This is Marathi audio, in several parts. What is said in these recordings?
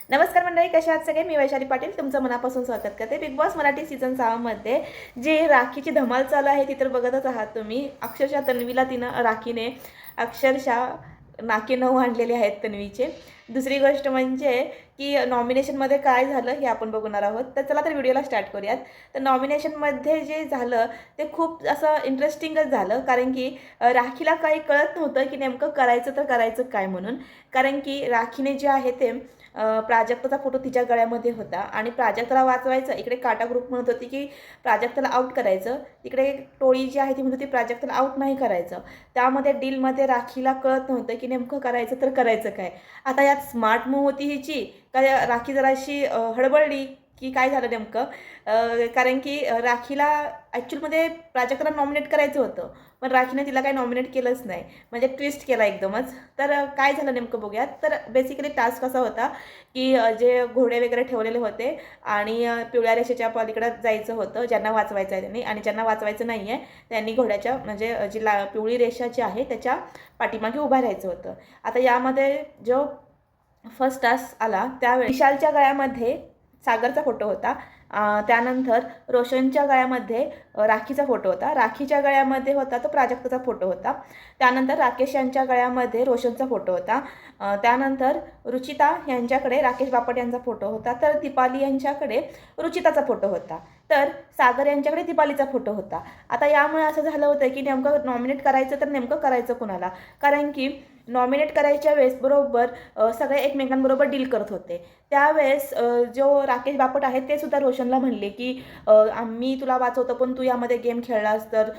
नमस्कार मंडळी, कशा आहात सगळे? मी वैशाली पाटील तुमचं मनापासून स्वागत करते बिग बॉस मराठी सीझन 6 मध्ये जे राखीची धमाल चालू आहे ती तर बघतच आहात तुम्ही. अक्षरशः तन्वीला तिनं राखीने अक्षरशः नाके नऊ आणलेले आहेत तन्वीचे. दुसरी गोष्ट म्हणजे की नॉमिनेशनमध्ये काय झालं हे आपण बघणार आहोत. तर चला तर व्हिडिओला स्टार्ट करूयात. तर नॉमिनेशनमध्ये जे झालं ते खूप असं इंटरेस्टिंगच झालं, कारण की राखीला काही कळत नव्हतं की नेमकं करायचं तर करायचं काय म्हणून. कारण की राखीने जे आहे ते प्राजक्ताचा फोटो तिच्या गळ्यामध्ये होता आणि प्राजक्ताला वाचवायचं. इकडे काटा ग्रुप म्हणत होती की प्राजक्ताला आउट करायचं, तिकडे टोळी जी आहे ती म्हणत होती प्राजक्ताला आउट नाही करायचं. त्यामध्ये डीलमध्ये राखीला कळत नव्हतं की नेमकं करायचं तर करायचं काय. आता यात स्मार्ट मूव्ह होती हिची का राखी जराशी हडबडली की काय झालं नेमकं. कारण की राखीला ॲक्च्युअलमध्ये प्राजक्ताला नॉमिनेट करायचं होतं, पण राखीने तिला काही नॉमिनेट केलंच नाही, म्हणजे ट्विस्ट केला एकदमच. तर काय झालं नेमकं बघूयात. तर बेसिकली टास्क असा होता की जे घोडे वगैरे ठेवलेले होते आणि पिवळ्या रेषेच्या पलीकडे जायचं होतं ज्यांना वाचवायचं आहे त्यांनी, आणि ज्यांना वाचवायचं नाही आहे त्यांनी घोड्याच्या म्हणजे जी पिवळी रेषा जी आहे त्याच्या पाठीमागे उभा राहायचं होतं. आता यामध्ये जो फर्स्ट टास्क आला त्यावेळी विशालच्या गळ्यामध्ये सागरचा फोटो होता. त्यानंतर रोशनच्या गळ्यामध्ये राखीचा फोटो होता. राखीच्या गळ्यामध्ये होता तो प्राजक्ताचा फोटो होता. त्यानंतर राकेश यांच्या गळ्यामध्ये रोशनचा फोटो होता. त्यानंतर रुचिता यांच्याकडे राकेश बापट यांचा फोटो होता. तर दीपाली यांच्याकडे रुचिताचा फोटो होता. तर सागर यांच्याकडे दीपालीचा फोटो होता. आता यामुळे असं झालं होतं की नेमकं नॉमिनेट करायचं तर नेमकं करायचं कोणाला. कारण की नॉमिनेट करायच्या वेळेस बरोबर सगळे एकमेकांबरोबर डील करत होते. त्यावेळेस जो राकेश बापट आहेत ते सुद्धा रोशनला म्हणले की मी तुला वाचवतो पण तू यामध्ये गेम खेळलास तर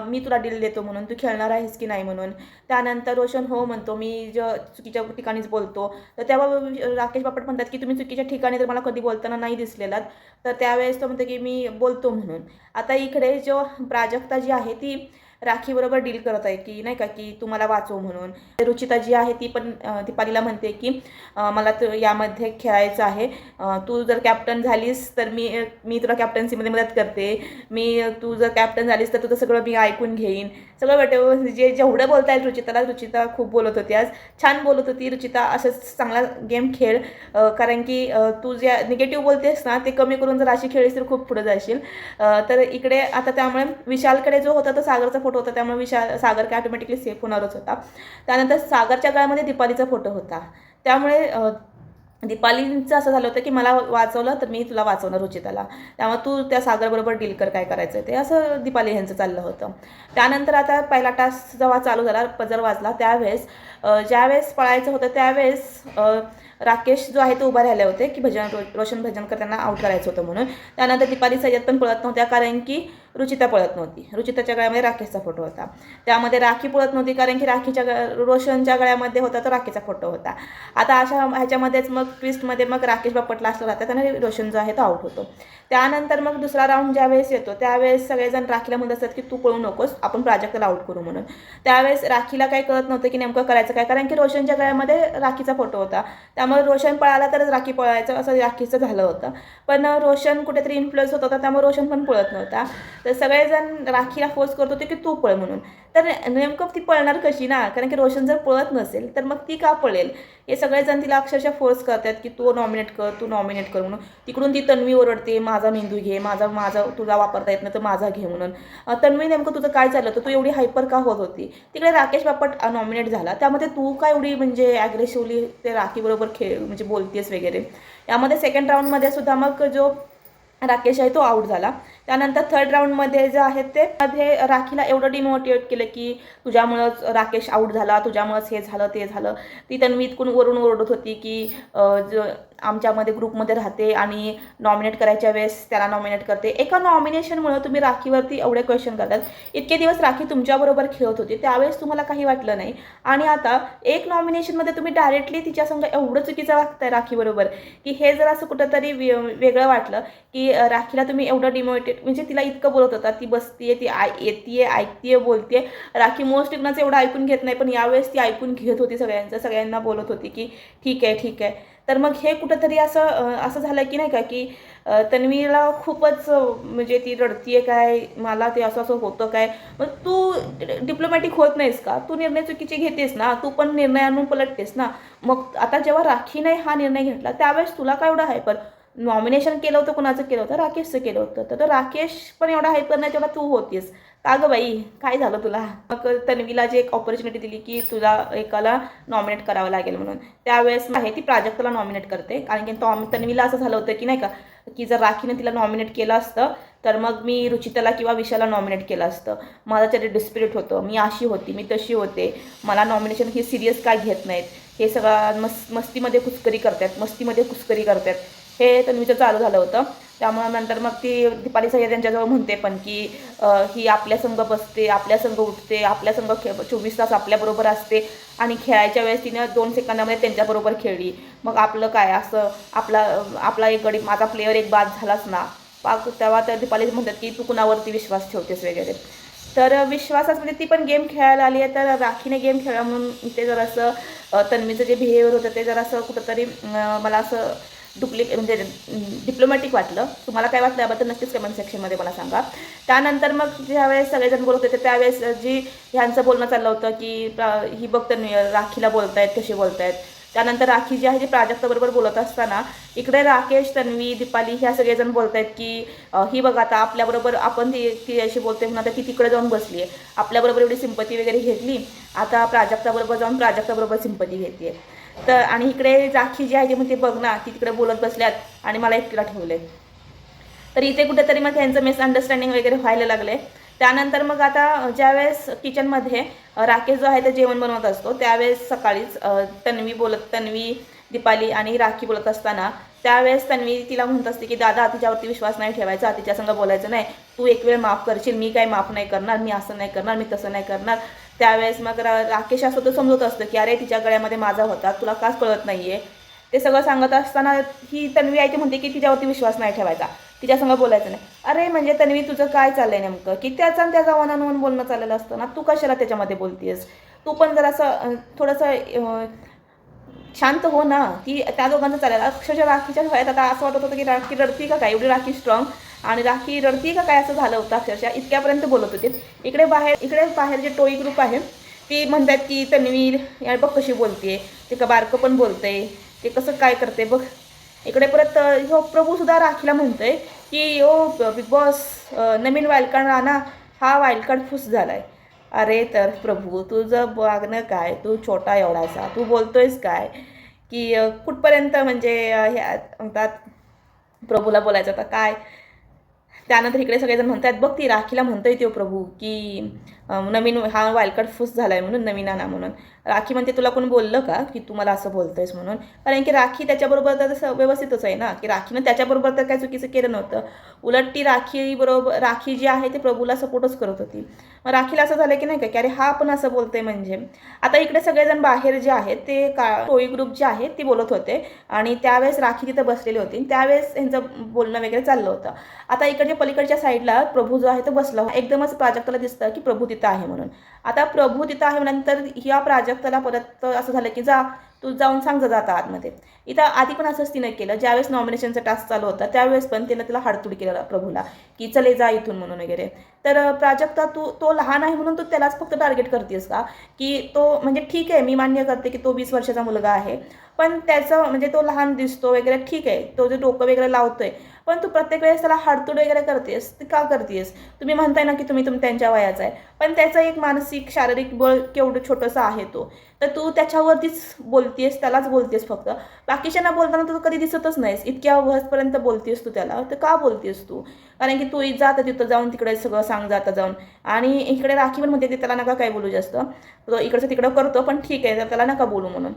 मी तुला डील देतो म्हणून, तू खेळणार आहेस की नाही म्हणून. त्यानंतर रोशन हो म्हणतो, मी चुकीच्या ठिकाणीच बोलतो. तर तेव्हा राकेश बापट म्हणतात की तुम्ही चुकीच्या ठिकाणी तर मला कधी बोलताना नाही दिसलेलात. तर त्यावेळेस तो म्हणतो की मी बोलतो म्हणून. आता इकडे जो प्राजक्ता जी आहे ती राखीबरोबर डील करत आहे की नाही का की तुम्हाला वाचव म्हणून. रुचिता जी आहे ती पण दीपालीला म्हणते की मला यामध्ये खेळायचं आहे, तू जर कॅप्टन झालीस तर मी तुला कॅप्टन्सीमध्ये मदत करते, तू जर कॅप्टन झालीस तर तुझं सगळं मी ऐकून घेईन. सगळं वाटतं जेवढं बोलता येईल रुचिताला. रुचिता खूप बोलत होती आज, छान बोलत होती रुचिता. असंच चांगला गेम खेळ, कारण की तू जे निगेटिव्ह बोलतेस ना ते कमी करून जर अशी खेळलीस तर खूप पुढे जाशील. तर इकडे आता त्यामुळे विशालकडे जो होता तो सागरचा फोटो होता, त्यामुळे सागर काय ऑटोमॅटिकली सेफ होणारच होता. त्यानंतर सागरच्या गळ्यामध्ये दीपालीचा फोटो होता. त्यामुळे दीपालींचं असं झालं होतं की मला वाचवलं तर मी तुला वाचवणार रुचिताला, त्यामुळे तू त्या सागरबरोबर डील कर, काय करायचं ते, असं दीपाली यांचं चाललं होतं. त्यानंतर आता पहिला टास्क जेव्हा चालू झाला, पजर वाजला, त्यावेळेस ज्यावेळेस पळायचं होतं त्यावेळेस राकेश जो आहे तो उभा राहिले होते की रोशन भजनकर त्यांना आउट करायचं होतं म्हणून. त्यानंतर दीपाली सय्यद पण पळत नव्हत्या कारण की रुचिता पळत नव्हती. रुचिताच्या गळ्यामध्ये राकेशचा फोटो होता. त्यामध्ये राखी पळत नव्हती कारण की रोशनच्या गळ्यामध्ये होता तो राखीचा फोटो होता. आता अशा ह्याच्यामध्येच मग ट्विस्टमध्ये मग राकेश बापट लास्टला राहतात आणि रोशन जो आहे तो आउट होतो. त्यानंतर मग दुसरा राऊंड ज्यावेळेस येतो त्यावेळेस सगळेजण राखीला म्हणत असतात की तू पळू नकोस, आपण प्राजक्ताला आउट करू म्हणून. त्यावेळेस राखीला काही कळत नव्हतं की नेमकं करायचं काय, कारण की रोशनच्या गळ्यामध्ये राखीचा फोटो होता. त्यामुळे रोशन पळाला तरच राखी पळायचं असं राखीचं झालं होतं. पण रोशन कुठेतरी इन्फ्लुअन्स होत होता त्यामुळे रोशन पण पळत नव्हता. तर सगळेजण राखीला फोर्स करत होते की तू पळ म्हणून. तर नेमकं ती पळणार कशी ना, कारण की रोशन जर पळत नसेल तर मग ती का पळेल. हे सगळेजण तिला अक्षरशः फोर्स करतात की तू नॉमिनेट कर, तू नॉमिनेट कर म्हणून. तिकडून ती तन्वी ओरडते, माझा मेंदू घे, माझा तुझा वापरता येत नाही तर माझा घे म्हणून. तन्वी नेमकं तुझं काय चाललं होतं, तू एवढी हायपर का होत होती. तिकडे राकेश बापट नॉमिनेट झाला, त्यामध्ये तू काय एवढी म्हणजे ॲग्रेसिव्हली ते राखीबरोबर म्हणजे बोलतेस वगैरे. यामध्ये सेकंड राऊंडमध्ये सुद्धा मग जो राकेश आहे तो आउट झाला. त्यानंतर थर्ड राऊंडमध्ये जे आहे ते मध्ये राखीला एवढं डिमोटिवेट केलं की तुझ्यामुळंच राकेश आउट झाला, तुझ्यामुळंच हे झालं ते झालं. ती तन्वी इतकून वरून ओरडत होती की आमच्यामध्ये ग्रुपमध्ये राहते आणि नॉमिनेट करायच्या वेळेस त्याला नॉमिनेट करते. एका नॉमिनेशनमुळं तुम्ही राखीवरती एवढे क्वेश्चन करतात. इतके दिवस राखी तुमच्याबरोबर खेळत होती त्यावेळेस तुम्हाला काही वाटलं नाही, आणि आता एक नॉमिनेशनमध्ये तुम्ही डायरेक्टली तिच्यासंग एवढं चुकीचं वागताय राखीबरोबर की हे जर असं कुठंतरी वेगळं वाटलं की राखीला तुम्ही एवढं म्हणजे तिला इतकं बोलत होता, ती बसतीये, ती येतीये, ऐकतीये, बोलतीये. राखी मोस्टली कुणाचं एवढं ऐकून घेत नाही, पण यावेळेस ती ऐकून घेत होती सगळ्यांचं, सगळ्यांना बोलत होती की ठीक आहे ठीक आहे. तर मग हे कुठंतरी असं झालं की नाही का की तन्वीला खूपच म्हणजे ती रडतीये काय, मला ते असं असं होतं काय. मग तू डिप्लोमॅटिक होत नाहीस का, तू निर्णय चुकीचे घेतेस ना, तू पण निर्णय आणून पलटतेस ना. मग आता जेव्हा राखीने हा निर्णय घेतला त्यावेळेस तुला काय एवढं हायपर, नॉमिनेशन केलं होतं, कुणाचं केलं होतं, राकेशचं केलं होतं, तर राकेश पण एवढा हायपर नाही तेवढा तू होतीस का गं बाई, काय झालं तुला. मग तन्वीला जे एक ऑपॉर्च्युनिटी दिली की तुला एकाला नॉमिनेट करावं लागेल म्हणून, त्यावेळेस आहे ती प्राजक्ताला नॉमिनेट करते. कारण की तन्वीला असं झालं होतं की नाही का की जर राखीने तिला नॉमिनेट केलं असतं तर मग मी रुचिताला किंवा विशाला नॉमिनेट केलं असतं. माझं त्याचे डिस्पिरिट होतं, मी अशी होती, मी तशी होते, मला नॉमिनेशन हे सिरियस काय घेत नाहीत, हे सगळं मस्तीमध्ये कुचकरी करतात, मस्तीमध्ये कुचकरी करतात, हे तन्वीचं चालू झालं होतं. त्यामुळे नंतर मग ती दीपाली सय्यद यांच्याजवळ म्हणते पण की ही आपल्या संघ बसते, आपल्या संघ उठते, आपल्या संघ 24 तास आपल्याबरोबर असते आणि खेळायच्या वेळेस तिनं 2 सेकंदामध्ये त्यांच्याबरोबर खेळली. मग आपलं काय असं, आपला एक गडी, माझा प्लेअर एक बाद झालाच ना. तेव्हा तर दीपाली म्हणतात की तू कुणावरती विश्वास ठेवतेस वगैरे. तर विश्वासात म्हणजे ती पण गेम खेळायला आली आहे, तर राखीने गेम खेळा म्हणून इथे जरासं तन्वीचं जे बिहेवियर होतं ते जरासं कुठंतरी मला असं म्हणजे डिप्लोमॅटिक वाटलं. तुम्हाला काय वाटलं याबद्दल नक्कीच कमेंट सेक्शनमध्ये मला सांगा. त्यानंतर मग ज्यावेळेस सगळेजण बोलत होते त्यावेळेस जी ह्यांचं बोलणं चाललं होतं की ही बघ राखीला बोलतायत, कशी बोलतायत. त्यानंतर राखी जी आहे ती प्राजक्ताबरोबर बोलत असताना इकडे राकेश, तन्वी, दीपाली ह्या सगळेजण बोलत आहेत की ही बघ आता आपल्याबरोबर आपण ती अशी बोलते म्हणून आता ती तिकडे जाऊन बसली आहे, आपल्याबरोबर एवढी सिंपती वगैरे घेतली, आता प्राजक्ताबरोबर जाऊन प्राजक्ताबरोबर सिंपती घेते. तर आणि इकडे राखी जी आहे ती म्हणते बघ ना ती तिकडे बोलत बसल्यात आणि मला एकटीला ठेवले. तर इथे कुठेतरी मग त्यांचं मिसअंडरस्टँडिंग वगैरे व्हायला लागले. त्यानंतर मग आता ज्यावेळेस किचनमध्ये राकेश जो आहे ते जेवण बनवत असतो त्यावेळेस सकाळीच तन्वी, दीपाली आणि राखी बोलत असताना त्यावेळेस तन्वी तिला म्हणत असते की दादा तिच्यावरती विश्वास नाही ठेवायचा, तिच्यासंग बोलायचं नाही, तू एक वेळ माफ करशील, मी काय माफ नाही करणार, मी असं नाही करणार, मी तसं नाही करणार. त्यावेळेस मग राकेश असं तो समजत असतं की अरे तिच्या गळ्यामध्ये माझा होता, तुला काच कळत नाही आहे. ते सगळं सांगत असताना ही तन्वी आहे ती म्हणते की तिच्यावरती विश्वास नाही ठेवायचा, तिच्यासंग बोलायचं नाही. अरे म्हणजे तन्वी तुझं काय चाललंय नेमकं, की त्याचा आणि त्याचा वन ऑन वन बोलणं चाललेलं असतं ना, तू कशाला त्याच्यामध्ये बोलतेस. तू पण जरासं थोडंसं शांत हो ना. ती त्या दोघांचं चालेल. अक्षरशः राखीच्या वयात आता असं वाटत होतं की राखी रडती का काय, एवढी राखी स्ट्रॉंग आणि राखी रडती का काय असं झालं होतं. अक्षरशः इतक्यापर्यंत बोलत होते. इकडे बाहेर जे टोळी ग्रुप आहे ती म्हणतात की तन्वी या बघ कशी बोलते, ते का बारकं पण बोलते, ते कसं काय करते बघ. इकडे परत हो प्रभूसुद्धा राखीला म्हणतोय की ओ बिग बॉस नवीन वाईल्डकार्ड राणा हा वाईल्डकार्ड फुस झाला आहे. अरे तर प्रभू तुझं वागणं काय, तू छोटा एवढासा तू बोलतोयस काय की कुठपर्यंत म्हणजे ह्या म्हणतात प्रभूला बोलायचं आता काय. त्यानंतर इकडे सगळेजण म्हणतात बघ ती राखीला म्हणतोय तो प्रभू की नवीन हा वाईल्डकार्ड फुस झाला आहे म्हणून, नवीन आणा म्हणून. राखी म्हणते तुला कोण बोललं का की तू मला असं बोलतोयस म्हणून. कारण की राखी त्याच्याबरोबर तर व्यवस्थितच आहे ना, की राखीनं त्याच्याबरोबर तर काय चुकीचं केलं नव्हतं. उलट ती राखी जी आहे ते प्रभूला सपोर्टच करत होती. मग राखीला असं झालं की नाही का की अरे हा पण असं बोलतोय म्हणजे. आता इकडे सगळेजण बाहेर जे आहेत ते टोळी ग्रुप जे आहेत ते बोलत होते आणि त्यावेळेस राखी तिथं बसलेली होती. त्यावेळेस यांचं बोलणं वगैरे चाललं होतं. आता इकडच्या पलीकडच्या साईडला प्रभू जो आहे तो बसला, एकदमच प्राजक्ताला दिसतं की प्रभू तिथं आहे म्हणून. आता प्रभू तिथं आहे म्हणल्यानंतर ह्या प्राजक्ताला परत असं झालं की जा तू जाऊन सांग जा आता आतमध्ये. इथं आधी पण असंच तिनं केलं, ज्यावेळेस नॉमिनेशनचा टास्क चालू होता त्यावेळेस पण तिनं तिला हाडतूड केलं प्रभूला की चले जा इथून म्हणून वगैरे. तर प्राजक्ता तो लहान आहे म्हणून तू त्यालाच फक्त टार्गेट करतेस का, की तो म्हणजे ठीक आहे मी मान्य करते की तो 20 वर्षाचा मुलगा आहे, पण त्याचं म्हणजे तो लहान दिसतो वगैरे ठीक आहे, तो जे डोकं वगैरे लावतोय, पण तू प्रत्येक वेळेस त्याला हाडतूड वगैरे करतेस, ती का करतेस. तुम्ही म्हणताय ना की तुम्ही त्यांच्या वयाचा आहे, पण त्याचं एक मानसिक शारीरिक बळ केवढं छोटंसं आहे तो, तर तू त्याच्यावरतीच बोलतेस, त्यालाच बोलतेस फक्त. बाकीच्यांना बोलताना तू कधी दिसतच नाहीस, इतक्या वयापर्यंत बोलतेस तू त्याला, तर का बोलतेस तू. कारण की तू जात तिथं जाऊन तिकडे सगळं सांग जाता जाऊन. आणि इकडे राखी पण म्हणते त्याला नका काय बोलू जास्त, तो इकडचं तिकडं करतो पण ठीक आहे, तर त्याला नका बोलू म्हणून.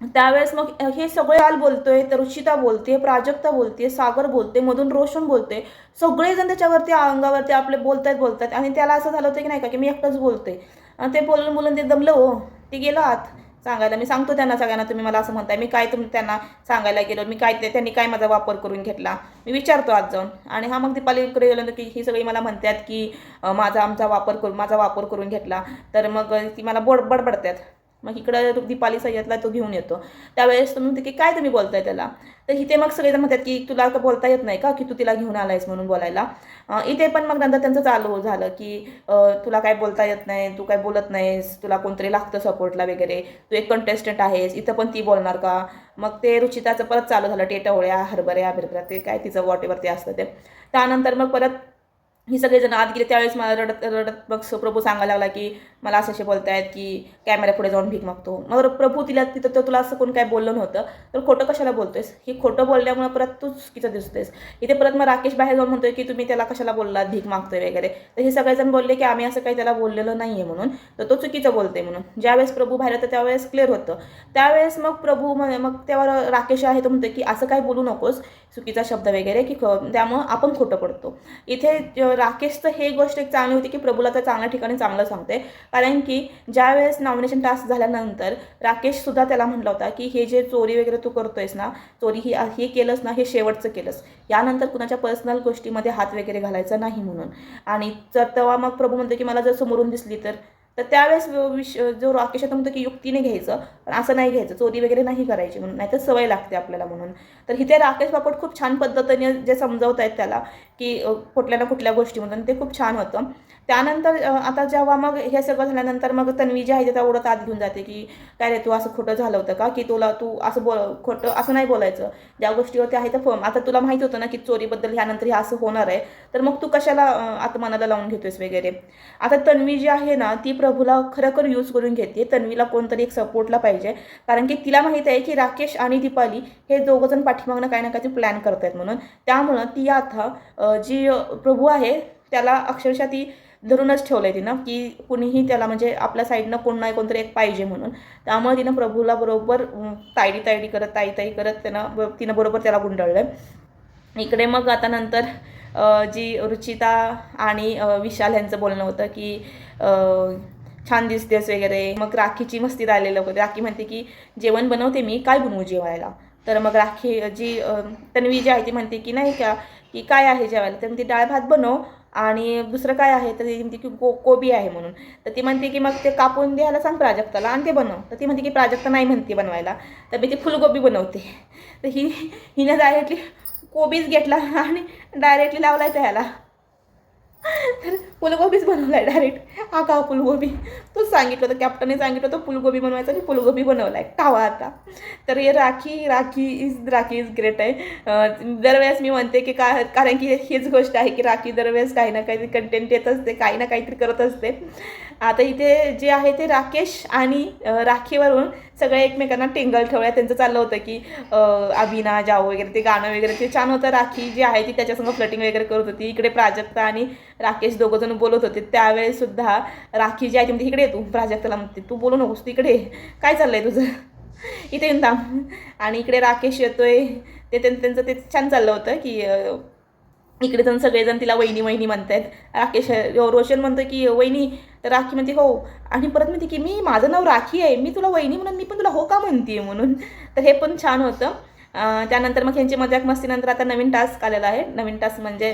त्यावेळेस मग हे सगळे आल बोलतोय, तर रुचिता बोलते, प्राजक्ता बोलते, सागर बोलते, मधून रोशन बोलते, सगळेजण त्याच्यावरती अंगावरती आपले बोलतात आणि त्याला असं झालं होतं की नाही का की मी एकटंच बोलते. आणि ते बोलून ते दमलं हो, ते गेलं आत. सांगायला. मी सांगतो त्यांना सगळ्यांना, तुम्ही मला असं म्हणताय, मी काय त्यांना सांगायला गेलो, मी काय त्यांनी काय माझा वापर करून घेतला, मी विचारतो आज जाऊन. आणि हा मग दीपालीकडे गेल्यानंतर की ही सगळी मला म्हणतात की माझा वापर करून घेतला. तर मग ती मला बडबडतात. मग इकडं दीपाली सय्यदला तो घेऊन येतो. त्यावेळेस तुम्ही म्हणते की काय तुम्ही बोलताय त्याला. तर इथे मग सगळेजण म्हणतात की तुला का बोलता येत नाही का, की तू तिला घेऊन आलायस म्हणून बोलायला. इथे पण मग नंतर त्यांचं चालू झालं की तुला काय बोलता येत नाही, तू काय बोलत नाहीस, तुला कोणतरी लागतं सपोर्टला वगैरे, तू एक कंटेस्टंट आहेस, इथं पण ती बोलणार का. मग ते रुचिताचं परत चालू झालं, टेटवळ्या हरभऱ्या बिरभऱ्या ते काय तिचं वॉटेवर ते असतं ते. त्यानंतर मग परत ही सगळेजण आत गेले. त्यावेळेस मला रडत रडत मग प्रभू सांगायला लागला की मला असे बोलतायत की कॅमेरा पुढे जाऊन भीक मागतो. मग प्रभू तिथं तर तुला असं कोण काय बोललं नव्हतं, तर खोटं कशाला बोलतोयस, ही खोटं बोलल्यामुळे परत तू चुकीचं दिसतोयस. इथे परत मग राकेश बाहेर जाऊन म्हणतोय की तुम्ही त्याला कशाला बोललात भीक मागतोय वगैरे. तर हे सगळेजण बोलले की आम्ही असं काही त्याला बोललेलं नाही आहे म्हणून, तर तो चुकीचं बोलतोय म्हणून. ज्यावेळेस प्रभू बाहेर होतं त्यावेळेस क्लिअर होतं. त्यावेळेस मग प्रभू मग त्यावर राकेश आहे तो म्हणतोय की असं काही बोलू नकोस चुकीचा शब्द वगैरे, की त्यामुळं आपण खोटं पडतो. इथे राकेशचं हे गोष्ट एक चांगली होती की प्रभूला तर चांगल्या ठिकाणी चांगलं सांगते. कारण की ज्यावेळेस नॉमिनेशन टास्क झाल्यानंतर राकेशसुद्धा त्याला म्हटलं होता की हे जे चोरी वगैरे तू करतोयस ना, चोरी हे केलंस ना, हे शेवटचं केलंस, यानंतर कुणाच्या पर्सनल गोष्टीमध्ये हात वगैरे घालायचा नाही म्हणून. आणि जर तेव्हा मग प्रभू म्हणतो की मला जर समोरून दिसली तर त्यावेळेस जो राकेश होता म्हणतो की युक्तीने घ्यायचं, पण असं नाही घ्यायचं, चोरी वगैरे नाही करायची म्हणून, नाहीतर सवय लागते आपल्याला म्हणून. तर इथे राकेश बापट खूप छान पद्धतीने जे समजवत आहेत त्याला की कुठल्या ना कुठल्या गोष्टीमधून, ते खूप छान होतं. त्यानंतर आता जेव्हा मग हे सगळं झाल्यानंतर मग तन्वी जी आहे ते उडत आत घेऊन जाते की काय रे तू असं खोटं झालं होतं का, की तू असं खोटं असं नाही बोलायचं, ज्या गोष्टीवरती आहे तर आता तुला माहिती होतं ना की चोरीबद्दल ह्यानंतर हे असं होणार आहे, तर मग तू कशाला आत्मनाला लावून घेतोयस वगैरे. आता तन्वी जी आहे ना ती प्रभूला खरोखर यूज करून घेते. तन्वीला कोणतरी एक सपोर्टला पाहिजे, कारण की तिला माहीत आहे की राकेश आणि दीपाली हे दोघंजण पाठीमागणं काही ना काही प्लॅन करत आहेत म्हणून. त्यामुळं ती आता जी प्रभू आहे त्याला अक्षरशः ती धरूनच ठेवलं आहे तिनं, की कुणीही त्याला म्हणजे आपल्या साईडनं कोण नाही कोणतरी एक पाहिजे म्हणून. त्यामुळे तिनं प्रभूला बरोबर ताईडी करत ताई करत तिनं बरोबर त्याला गुंडाळलं. इकडे मग आता नंतर जी रुचिता आणि विशाल यांचं बोलणं होतं की छान दिसतेस वगैरे. मग राखीची मस्ती राहिलेलं होतं. राखी म्हणते की जेवण बनवते मी, काय बनवू जेवायला. तर मग राखी जी तन्वी जी आहे ती म्हणते की नाही का की काय आहे जेवायला, तर ती डाळ भात बनव आणि दुसरं काय आहे, तर ती म्हणते की कोबी आहे म्हणून. तर ती म्हणते की मग ते कापून द्यायला सांग प्राजक्ताला आणि ते बनव. तर ती म्हणते की प्राजक्ता नाही म्हणते बनवायला, तर मी ती फुलगोबी बनवते. तर हिनं डायरेक्टली कोबीच घेतला आणि डायरेक्टली लावला आहे त्याला, तर फुलगोबीच बनवला आहे डायरेक्ट. हा का फुलगोबी, तूच सांगितलं होतं, कॅप्टनने सांगितलं होतं फुलगोबी बनवायचं आणि फुलगोबी बनवला आहे, खावा आता. तर हे राखी इज ग्रेट आहे. दरवेळेस मी म्हणते की कारण की हीच गोष्ट आहे की राखी दरवेळेस काही ना काहीतरी कंटेंट येत असते, काही ना काहीतरी करत असते. आता इथे जे आहे ते राकेश आणि राखीवरून सगळे एकमेकांना टिंगल ठेवल्या. त्यांचं चाललं होतं की अभिना जाओ वगैरे, ते गाणं वगैरे ते छान होतं. राखी जी आहे ती त्याच्यासंग फ्लटिंग वगैरे करत होती. इकडे प्राजक्ता आणि राकेश दोघंजण बोलत होते. त्यावेळेस सुद्धा राखी जी आहे ती म्हणते इकडे तू, प्राजक्ताला म्हणते तू बोलू नकोस, तू इकडे काय चाललंय तुझं, इथे येऊन थांब. आणि इकडे राकेश येतोय. त्यांचं ते छान चाललं होतं की इकडे जाऊन सगळेजण तिला वहिनी वहिनी म्हणतात. राकेश रोशन म्हणतो की वहिनी, तर राखी म्हणते हो, आणि परत म्हणते की माझं नाव राखी आहे, मी तुला वहिनी म्हणून मी पण तुला हो का म्हणते म्हणून. तर हे पण छान होतं. त्यानंतर मग ह्यांची मजाक मस्तीनंतर आता नवीन टास्क आलेला आहे. नवीन टास्क म्हणजे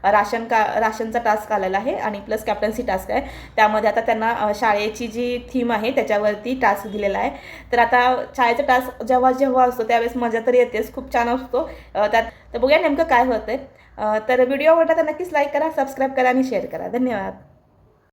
राशनचा टास्क आलेला आहे आणि प्लस कॅप्टन्सी टास्क आहे. त्यामध्ये आता त्यांना शाळेची जी थीम आहे त्याच्यावरती टास्क दिलेला आहे. तर आता शाळेचा टास्क जेव्हा असतो त्यावेळेस मजा तर येतेच, खूप छान असतो त्यात. तर बघूया नेमकं काय होतं आहे. तर व्हिडिओ आवडला तर नक्कीच लाईक करा, सबस्क्राईब करा आणि शेअर करा. धन्यवाद.